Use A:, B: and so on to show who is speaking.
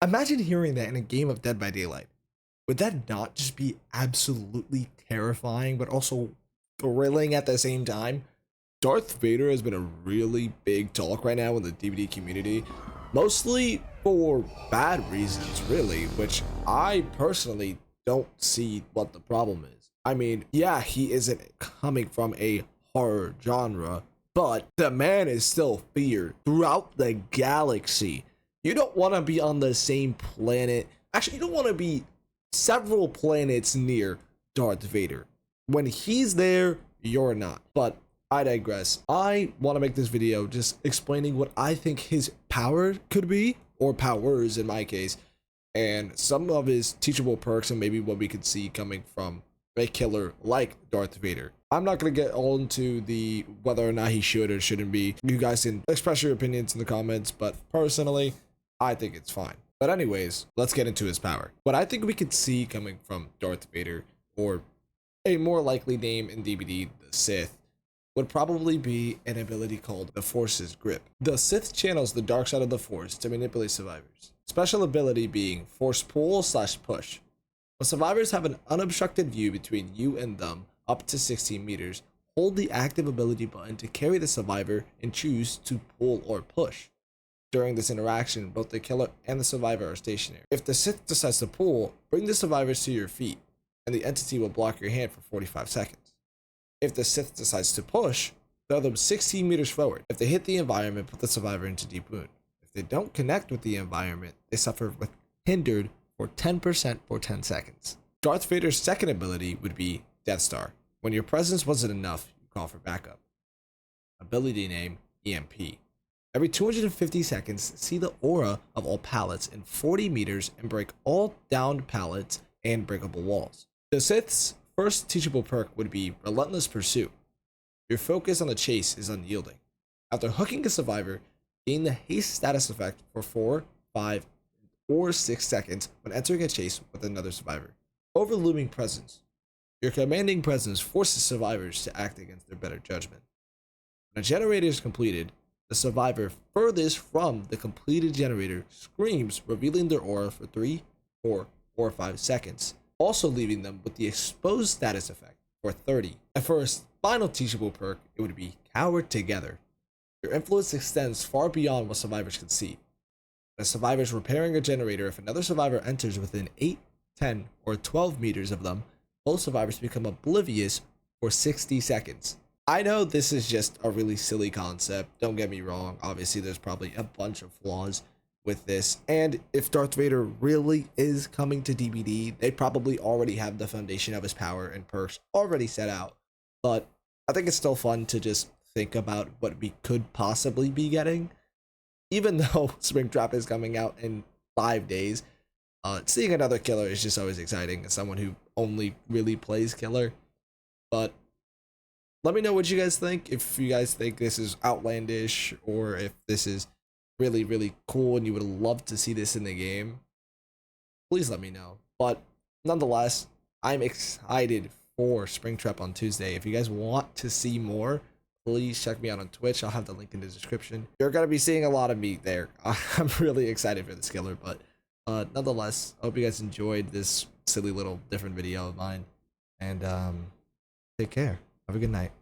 A: Imagine hearing that in a game of Dead by Daylight. Would that not just be absolutely terrifying, but also thrilling at the same time? Darth Vader has been a really big talk right now in the DBD community, mostly for bad reasons, really, which I personally don't see what the problem is. I mean, yeah, he isn't coming from a horror genre, but the man is still feared throughout the galaxy. You don't want to be on the same planet. Actually, you don't want to be several planets near Darth Vader. When he's there, you're not. But I digress. I want to make this video just explaining what I think his power could be, or powers in my case, and some of his teachable perks and maybe what we could see coming from a killer like Darth Vader. I'm not going to get all into the whether or not he should or shouldn't be. You guys can express your opinions in the comments, but personally, I think it's fine. But anyways, let's get into his power. What I think we could see coming from Darth Vader, or a more likely name in DBD, the Sith, would probably be an ability called the Force's Grip. The Sith channels the dark side of the Force to manipulate survivors. Special ability being Force Pull/Push. When survivors have an unobstructed view between you and them up to 16 meters, hold the active ability button to carry the survivor and choose to pull or push. During this interaction, both the killer and the survivor are stationary. If the Sith decides to pull, bring the survivors to your feet, and the entity will block your hand for 45 seconds. If the Sith decides to push, throw them 16 meters forward. If they hit the environment, put the survivor into deep wound. If they don't connect with the environment, they suffer with hindered for 10% for 10 seconds. Darth Vader's second ability would be Death Star. When your presence wasn't enough, you call for backup. Ability name EMP. Every 250 seconds, see the aura of all pallets in 40 meters and break all downed pallets and breakable walls. The Sith's first teachable perk would be Relentless Pursuit. Your focus on the chase is unyielding. After hooking a survivor, gain the haste status effect for 4, 5, or 6 seconds when entering a chase with another survivor. Overlooming Presence. Your commanding presence forces survivors to act against their better judgment. When a generator is completed, the survivor furthest from the completed generator screams, revealing their aura for 3, 4, or 5 seconds, also leaving them with the exposed status effect for 30. And for a final teachable perk, it would be Cower Together. Your influence extends far beyond what survivors can see. When a survivor is repairing a generator, if another survivor enters within 8, 10, or 12 meters of them, both survivors become oblivious for 60 seconds. I know this is just a really silly concept, don't get me wrong, obviously there's probably a bunch of flaws with this, and if Darth Vader really is coming to DBD, they probably already have the foundation of his power and perks already set out, but I think it's still fun to just think about what we could possibly be getting, even though Springtrap is coming out in 5 days. Seeing another killer is just always exciting as someone who only really plays killer, but let me know what you guys think, if you guys think this is outlandish or if this is really, really cool and you would love to see this in the game. Please let me know. But nonetheless, I'm excited for Springtrap on Tuesday. If you guys want to see more, please check me out on Twitch. I'll have the link in the description. You're going to be seeing a lot of me there. I'm really excited for this killer, but nonetheless, I hope you guys enjoyed this silly little different video of mine. And take care. Have a good night.